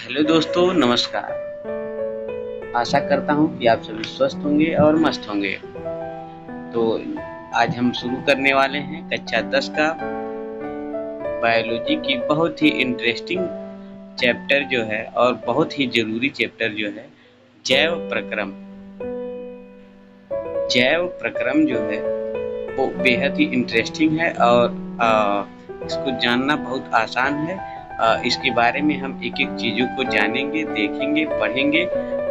Hello दोस्तों, नमस्कार। आशा करता हूँ कि आप सभी स्वस्थ होंगे और मस्त होंगे। तो आज हम शुरू करने वाले हैं कक्षा 10 का बायोलॉजी की बहुत ही इंटरेस्टिंग चैप्टर जो है और बहुत ही ज़रूरी चैप्टर जो है जैव प्रक्रम। जैव प्रक्रम जो है वो बेहद ही इंटरेस्टिंग है और इसको जानना बहुत आसान है। इसके बारे में हम एक-एक चीज़ों को जानेंगे, देखेंगे, पढ़ेंगे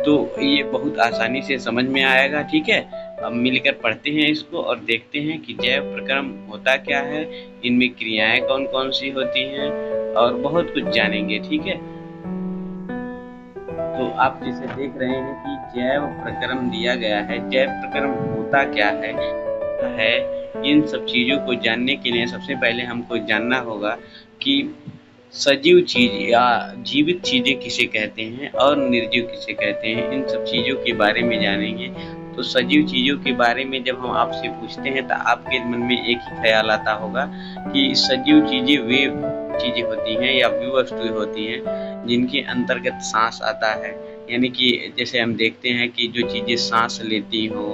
तो ये बहुत आसानी से समझ में आएगा, ठीक है? अब मिलकर पढ़ते हैं इसको और देखते हैं कि जैव प्रक्रम होता क्या है, इनमें क्रियाएँ कौन-कौन सी होती हैं और बहुत कुछ जानेंगे, ठीक है? तो आप जिसे देख रहे हैं कि जैव प्रक्रम दिया गया है, जैव प्रक्रम होता क्या है, इन सब चीज़ों को जानने के लिए सबसे पहले हमको जानना होगा कि सजीव चीज़ या जीवित चीज़ें किसे कहते हैं और निर्जीव किसे कहते हैं, इन सब चीज़ों के बारे में जानेंगे। तो सजीव चीज़ों के बारे में जब हम आपसे पूछते हैं तो आपके मन में एक ही ख्याल आता होगा कि सजीव चीज़ें वे चीज़ें होती हैं या वे वस्तुएँ होती हैं जिनके अंतर्गत सांस आता है। यानी कि जैसे हम देखते हैं कि जो चीज़ें सांस लेती हों,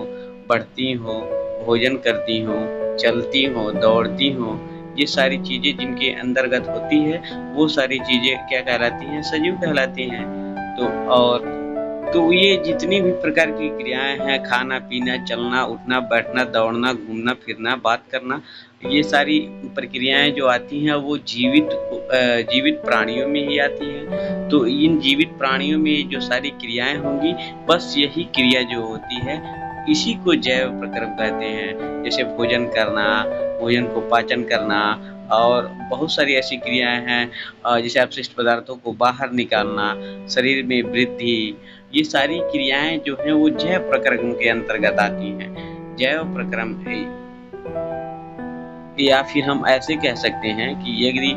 बढ़ती हों, भोजन करती हों, चलती हों, दौड़ती हों, ये सारी चीज़ें जिनके अंतर्गत होती है वो सारी चीज़ें क्या कहलाती हैं? सजीव कहलाती हैं। तो और तो ये जितनी भी प्रकार की क्रियाएँ हैं, खाना-पीना, चलना, उठना, बैठना, दौड़ना, घूमना-फिरना, बात करना, ये सारी प्रक्रियाएँ जो आती हैं वो जीवित प्राणियों में ही आती हैं। तो इन जीवित प्राणियों में जो सारी क्रियाएँ होंगी, बस यही क्रिया जो होती है, इसी को जैव प्रक्रम कहते हैं। जैसे भोजन करना, भोजन को पाचन करना और बहुत सारी ऐसी क्रियाएँ हैं जैसे अपशिष्ट पदार्थों को बाहर निकालना, शरीर में वृद्धि, ये सारी क्रियाएँ जो हैं वो जैव प्रक्रम के अंतर्गत आती हैं। जैव प्रक्रम या फिर हम ऐसे कह सकते हैं कि यदि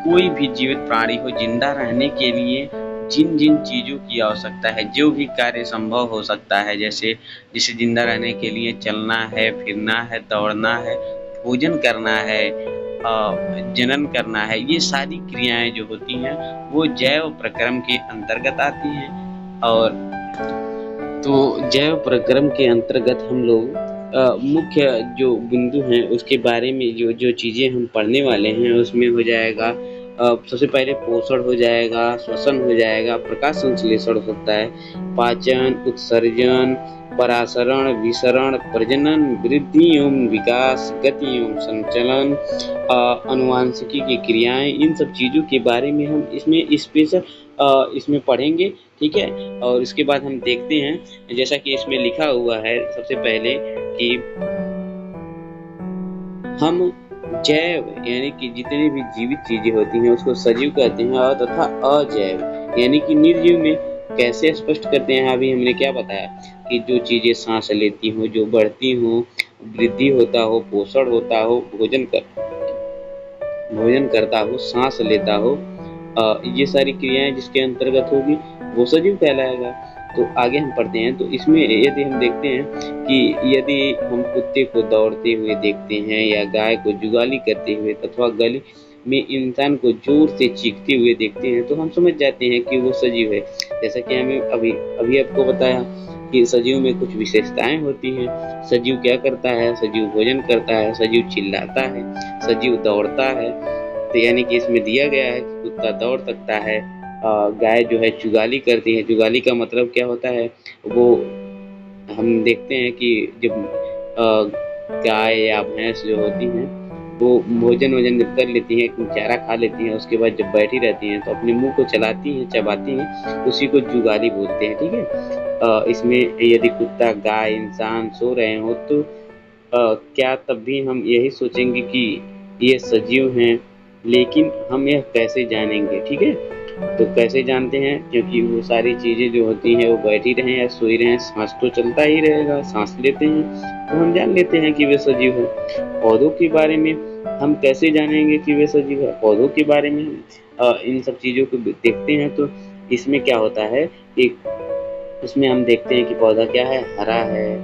कोई भी जीवित प्राणी को जिंदा रहने के लिए जिन-जिन चीज़ों की आवश्यकता है, जो भी कार्य संभव हो सकता है, जैसे जिंदा रहने के लिए चलना है, फिरना है, दौड़ना है, भोजन करना है, जनन करना है, ये सारी क्रियाएँ जो होती हैं, वो जैव प्रक्रम के अंतर्गत आती हैं। और तो जैव प्रक्रम के अंतर्गत हम लोग मुख्य जो बिंदु हैं उसके बारे में जो जो चीज़ें हम पढ़ने वाले हैं उसमें हो जाएगा सबसे पहले पोषण हो जाएगा, श्वसन हो जाएगा, प्रकाश संश्लेषण हो सकता है, पाचन, उत्सर्जन, परासरण, विसरण, प्रजनन, वृद्धि एवं विकास, गति एवं संचलन, अनुवांशिकी की क्रियाएं, इन सब चीज़ों के बारे में हम इसमें स्पेशल इसमें पढ़ेंगे, ठीक है? और इसके बाद हम देखते हैं जैसा कि इसमें लिखा हुआ है सबसे पहले कि हम जैव यानी कि जितनी भी जीवित चीजें होती हैं उसको सजीव कहते हैं और तथा अजैव यानी कि निर्जीव में कैसे स्पष्ट करते हैं। अभी हमने क्या बताया कि जो चीजें सांस लेती हो, जो बढ़ती हो, वृद्धि होता हो, पोषण होता हो, भोजन करता हो, सांस लेता हो, ये सारी क्रियाएं जिसके अंतर्गत होगी वो सजीव कहलाएगा। तो आगे हम पढ़ते हैं तो इसमें यदि हम देखते हैं कि यदि हम कुत्ते को दौड़ते हुए देखते हैं या गाय को जुगाली करते हुए अथवा गली में इंसान को जोर से चीखते हुए देखते हैं तो हम समझ जाते हैं कि वो सजीव है। जैसा कि हमें अभी अभी आपको बताया कि सजीव में कुछ विशेषताएं होती हैं। सजीव क्या करता है? सजीव भोजन करता है, सजीव चिल्लाता है, सजीव दौड़ता है। तो यानी कि इसमें दिया गया है कि कुत्ता दौड़ सकता है, गाय जो है जुगाली करती है। जुगाली का मतलब क्या होता है? वो हम देखते हैं कि जब गाय या भैंस जो होती हैं वो भोजन जब कर लेती हैं, चारा खा लेती हैं, उसके बाद जब बैठी रहती हैं तो अपने मुंह को चलाती हैं, चबाती हैं, उसी को जुगाली बोलते हैं, ठीक है? इसमें यदि कुत्ता, गाय, इंसान सो रहे हो तो क्या तब भी हम यही सोचेंगे कि ये सजीव हैं, लेकिन हम यह कैसे जानेंगे, ठीक है? तो कैसे जानते हैं? क्योंकि वो सारी चीज़ें जो होती हैं वो बैठी रहें या सोई रहें, सांस तो चलता ही रहेगा, सांस लेते हैं तो हम जान लेते हैं कि वे सजीव हैं। पौधों के बारे में हम कैसे जानेंगे कि वे सजीव है? पौधों के बारे में हम इन सब चीज़ों को देखते हैं तो इसमें क्या होता है कि उसमें हम देखते हैं कि पौधा क्या है? हरा है।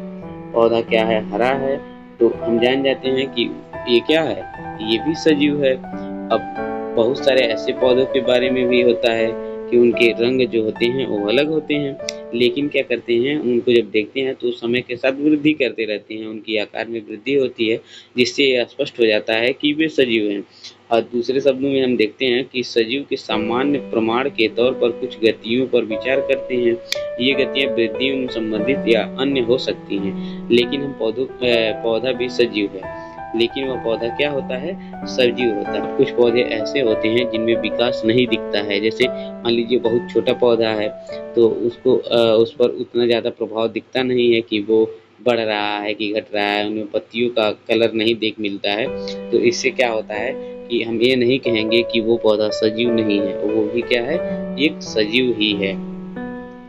पौधा क्या है? हरा है। तो हम जान जाते हैं कि ये क्या है? ये भी सजीव है। अब बहुत सारे ऐसे पौधों के बारे में भी होता है कि कि उनके रंग जो होते हैं वो अलग होते हैं, लेकिन क्या करते हैं उनको जब देखते हैं तो समय के साथ वृद्धि करते रहते हैं, उनकी आकार में वृद्धि होती है, जिससे ये स्पष्ट हो जाता है कि वे सजीव हैं। और दूसरे शब्दों में हम देखते हैं कि सजीव के सामान्य प्रमाण के तौर पर कुछ गतियों पर विचार करते हैं। ये गतियाँ वृद्धियों में संबंधित या अन्य हो सकती हैं, लेकिन पौधा भी सजीव है। लेकिन वह पौधा क्या होता है? सजीव होता है। कुछ पौधे ऐसे होते हैं जिनमें विकास नहीं दिखता है, जैसे मान लीजिए बहुत छोटा पौधा है तो उस पर उतना ज़्यादा प्रभाव दिखता नहीं है कि वो बढ़ रहा है कि घट रहा है, उनमें पत्तियों का कलर नहीं देख मिलता है। तो इससे क्या होता है कि हम ये नहीं कहेंगे कि वो पौधा सजीव नहीं है, वो भी क्या है? एक सजीव ही है।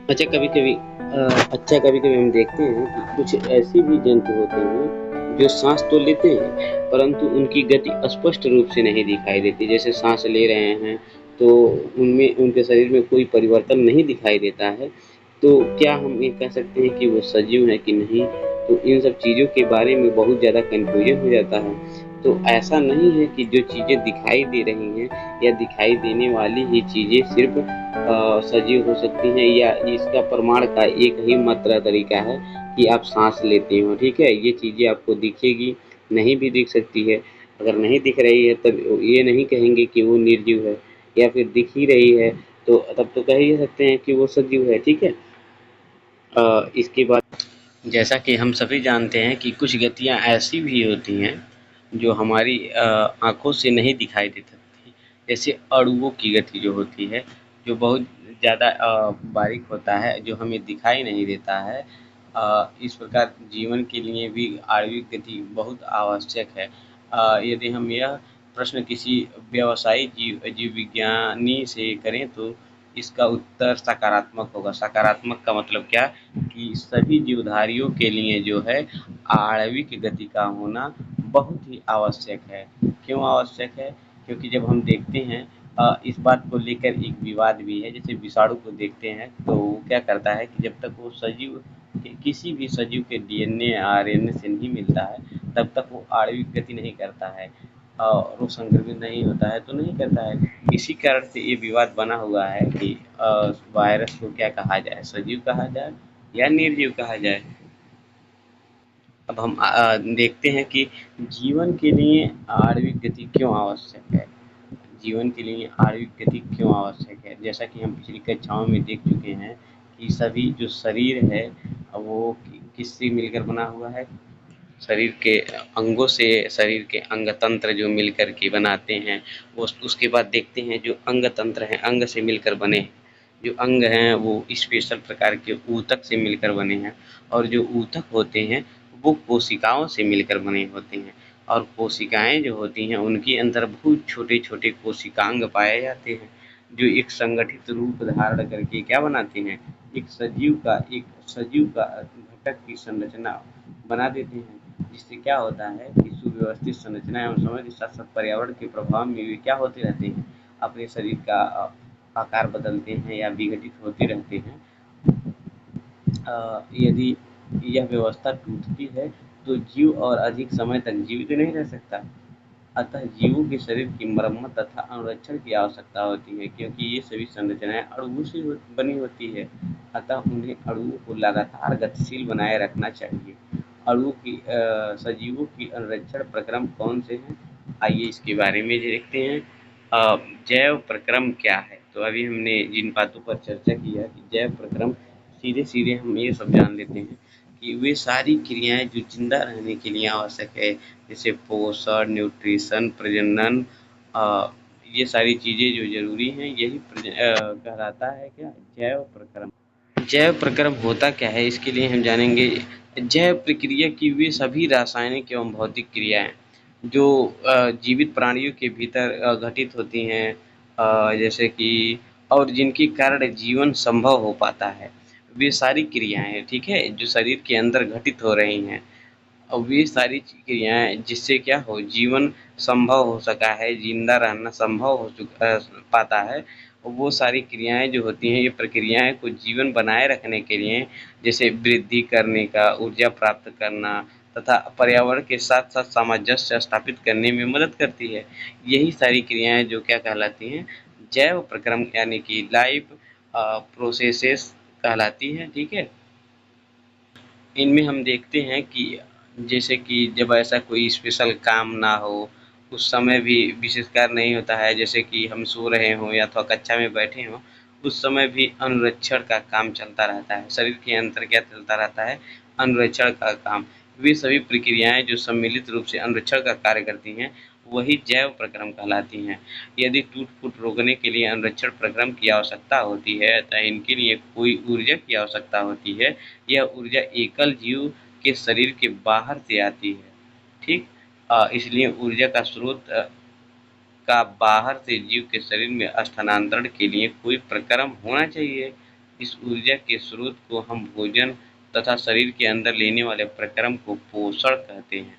अच्छा कभी कभी हम देखते हैं कि कुछ ऐसे भी जंतु होते हैं जो सांस तो लेते हैं, परंतु उनकी गति स्पष्ट रूप से नहीं दिखाई देती। जैसे सांस ले रहे हैं तो उनमें उनके शरीर में कोई परिवर्तन नहीं दिखाई देता है, तो क्या हम ये कह सकते हैं कि वो सजीव है कि नहीं? तो इन सब चीज़ों के बारे में बहुत ज़्यादा कन्फ्यूजन हो जाता है। तो ऐसा नहीं है कि जो चीज़ें दिखाई दे रही हैं या दिखाई देने वाली ही चीज़ें सिर्फ सजीव हो सकती हैं, या इसका प्रमाण का एक ही मात्र तरीका है कि आप सांस लेते हो, ठीक है? ये चीज़ें आपको दिखेगी, नहीं भी दिख सकती है। अगर नहीं दिख रही है तब ये नहीं कहेंगे कि वो निर्जीव है, या फिर दिख ही रही है तो तब तो कह ही सकते हैं कि वो सजीव है, ठीक है? इसके बाद जैसा कि हम सभी जानते हैं कि कुछ गतियाँ ऐसी भी होती हैं जो हमारी आँखों से नहीं दिखाई दे सकती। जैसे अणुओं की गति जो होती है, जो बहुत ज़्यादा बारीक होता है, जो हमें दिखाई नहीं देता है। इस प्रकार जीवन के लिए भी आणविक गति बहुत आवश्यक है। यदि हम यह प्रश्न किसी व्यवसायी जीव विज्ञानी से करें तो इसका उत्तर सकारात्मक होगा। सकारात्मक का मतलब क्या? कि सभी जीवधारियों के लिए जो है आणविक गति का होना बहुत ही आवश्यक है। क्यों आवश्यक है? क्योंकि जब हम देखते हैं इस बात को लेकर एक विवाद भी है। जैसे विषाणु को देखते हैं तो वो क्या करता है कि जब तक वो सजीव किसी भी सजीव के डीएनए आरएनए से नहीं मिलता है तब तक वो आणविक गति नहीं करता है, और वो संक्रमित नहीं होता है तो नहीं करता है। इसी कारण से ये विवाद बना हुआ है कि वायरस को क्या कहा जाए, सजीव कहा जाए या निर्जीव कहा जाए। अब हम देखते हैं कि जीवन के लिए आणविक गति क्यों आवश्यक है। जीवन के लिए आणविक गति क्यों आवश्यक है? जैसा कि हम पिछली कक्षाओं में देख चुके हैं कि सभी जो शरीर है वो किससे मिलकर बना हुआ है? शरीर के अंगों से, शरीर के अंग तंत्र जो मिलकर के बनाते हैं। उसके बाद देखते हैं जो अंग तंत्र हैं अंग से मिलकर बने हैं। जो अंग हैं वो स्पेशल प्रकार के ऊतक से मिलकर बने हैं, और जो ऊतक होते हैं वो कोशिकाओं से मिलकर बने होते हैं। और कोशिकाएं जो होती हैं उनके अंदर बहुत छोटे छोटे कोशिकांग पाए जाते हैं, जो एक संगठित रूप धारण करके क्या बनाते हैं? एक सजीव का घटक की संरचना बना देते हैं। जिससे क्या होता है कि सुव्यवस्थित संरचना एवं समय के साथ साथ पर्यावरण के प्रभाव में भी क्या होते रहते हैं? अपने शरीर का आकार बदलते हैं या विघटित होते रहते हैं। यदि यह व्यवस्था टूटती है तो जीव और अधिक समय तक जीवित नहीं रह सकता। अतः जीवों के शरीर की मरम्मत तथा अनुरक्षण की आवश्यकता होती है, क्योंकि ये सभी संरचनाएं अणुओं से बनी होती है। अतः उन्हें अणुओं को लगातार गतिशील बनाए रखना चाहिए। सजीवों की अनुरक्षण प्रक्रम कौन से हैं? आइए इसके बारे में देखते हैं। जैव प्रक्रम क्या है? तो अभी हमने जिन बातों पर चर्चा की है कि जैव प्रक्रम, सीधे सीधे हम ये सब जान लेते हैं कि वे सारी क्रियाएं जो जिंदा रहने के लिए आवश्यक है, जैसे पोषण, न्यूट्रिशन, प्रजनन, ये सारी चीज़ें जो जरूरी हैं यही कहलाता है क्या? जैव प्रक्रम। जैव प्रक्रम होता क्या है इसके लिए हम जानेंगे। जैव प्रक्रिया की वे सभी रासायनिक एवं भौतिक क्रियाएं जो जीवित प्राणियों के भीतर घटित होती हैं, जैसे कि और जिनके कारण जीवन संभव हो पाता है, वे सारी क्रियाएं, ठीक है, जो शरीर के अंदर घटित हो रही हैं। और वे सारी क्रियाएं जिससे क्या हो, जीवन संभव हो सका है, जिंदा रहना संभव हो पाता है। वो सारी क्रियाएं जो होती हैं, ये प्रक्रियाएं को जीवन बनाए रखने के लिए, जैसे वृद्धि करने का, ऊर्जा प्राप्त करना तथा पर्यावरण के साथ साथ सामंजस्य स्थापित करने में मदद करती है। यही सारी क्रियाएं जो क्या कहलाती हैं? जैव प्रक्रम यानी कि लाइफ प्रोसेसेस कहलाती है। ठीक है, इनमें हम देखते हैं कि जैसे कि जब ऐसा कोई स्पेशल काम ना हो, उस समय भी विशेष कार्य नहीं होता है, जैसे कि हम सो रहे हों या अथवा कक्षा में बैठे हों, उस समय भी अनुरक्षण का काम चलता रहता है। शरीर के अंदर क्या चलता रहता है? अनुरक्षण का काम। वे सभी प्रक्रियाएं जो सम्मिलित रूप से अनुरक्षण का कार्य करती हैं, वही जैव प्रक्रम कहलाती हैं। यदि टूट-फूट रोकने के लिए अनुरक्षण प्रक्रम की आवश्यकता होती है, तो इनके लिए कोई ऊर्जा की आवश्यकता होती है। यह ऊर्जा एकल जीव के शरीर के बाहर से आती है। ठीक, इसलिए ऊर्जा का स्रोत का बाहर से जीव के शरीर में स्थानांतरण के लिए कोई प्रक्रम होना चाहिए। इस ऊर्जा के स्रोत को हम भोजन तथा शरीर के अंदर लेने वाले प्रक्रम को पोषण कहते हैं।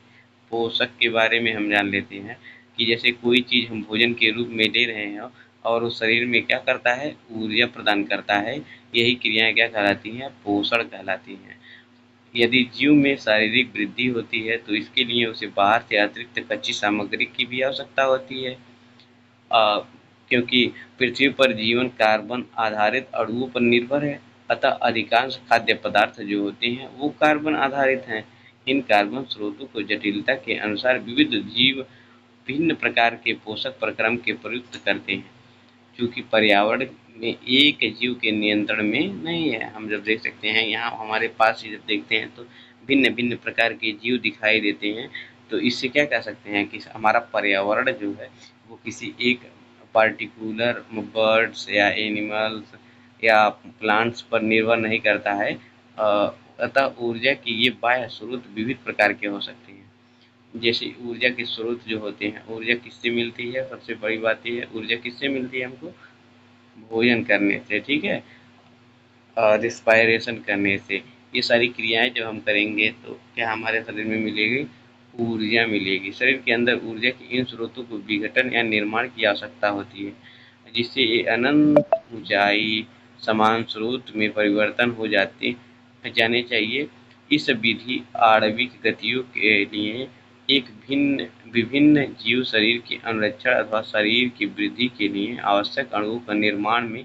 पोषक के बारे में हम जान लेते हैं कि जैसे कोई चीज़ हम भोजन के रूप में ले रहे हैं और वो शरीर में क्या करता है? ऊर्जा प्रदान करता है। यही क्रियाएं क्या कहलाती हैं? पोषण कहलाती हैं। यदि जीव में शारीरिक वृद्धि होती है तो इसके लिए उसे बाहर से अतिरिक्त कच्ची सामग्री की भी आवश्यकता होती है। क्योंकि पृथ्वी पर जीवन कार्बन आधारित अणुओं पर निर्भर है, अतः अधिकांश खाद्य पदार्थ जो होते हैं वो कार्बन आधारित हैं। इन कार्बन स्रोतों को जटिलता के अनुसार विविध जीव भिन्न प्रकार के पोषक प्रक्रम के प्रयुक्त करते हैं। चूँकि पर्यावरण में एक जीव के नियंत्रण में नहीं है। हम जब देख सकते हैं यहाँ हमारे पास ही जब देखते हैं तो भिन्न-भिन्न प्रकार के जीव दिखाई देते हैं। तो इससे क्या कह सकते हैं कि हमारा पर्यावरण जो है वो किसी एक पार्टिकुलर बर्ड्स या एनिमल्स या प्लांट्स पर निर्भर नहीं करता है। अतः ऊर्जा की ये बाह्य स्रोत विविध प्रकार के हो सकते हैं। जैसे ऊर्जा के स्रोत जो होते हैं, ऊर्जा किससे मिलती है? सबसे बड़ी बात ये है, ऊर्जा किससे मिलती है हमको? भोजन करने से। ठीक है, रिस्पायरेशन करने से। ये सारी क्रियाएं जब हम करेंगे तो क्या हमारे शरीर में मिलेगी? ऊर्जा मिलेगी। शरीर के अंदर ऊर्जा के इन स्रोतों को विघटन या निर्माण की आवश्यकता होती है, जिससे ये अनंत ऊंचाई समान स्रोत में परिवर्तन हो जाने चाहिए। इस विधि आणविक गतियों के लिए एक विभिन्न जीव शरीर के अनुरक्षण अथवा शरीर की वृद्धि के लिए आवश्यक अणुओं का निर्माण में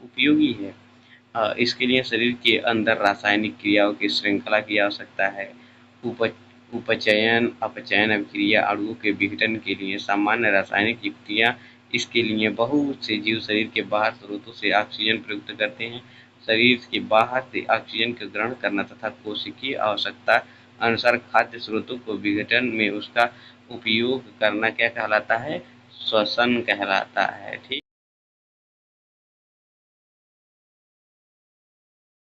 उपयोगी है। इसके लिए शरीर के अंदर रासायनिक क्रियाओं की श्रृंखला की आवश्यकता है। उप उपचयन अपचयन अभिक्रिया अणुओं के विघटन के लिए सामान्य रासायनिक युक्तियाँ। इसके लिए बहुत से जीव शरीर के बाहर स्रोतों से ऑक्सीजन प्रयुक्त करते हैं। शरीर के बाहर से ऑक्सीजन का ग्रहण करना तथा कोशिकीय आवश्यकता अनुसार खाद्य स्रोतों को विघटन में उसका उपयोग करना क्या कहलाता है? श्वसन कहलाता है। ठीक।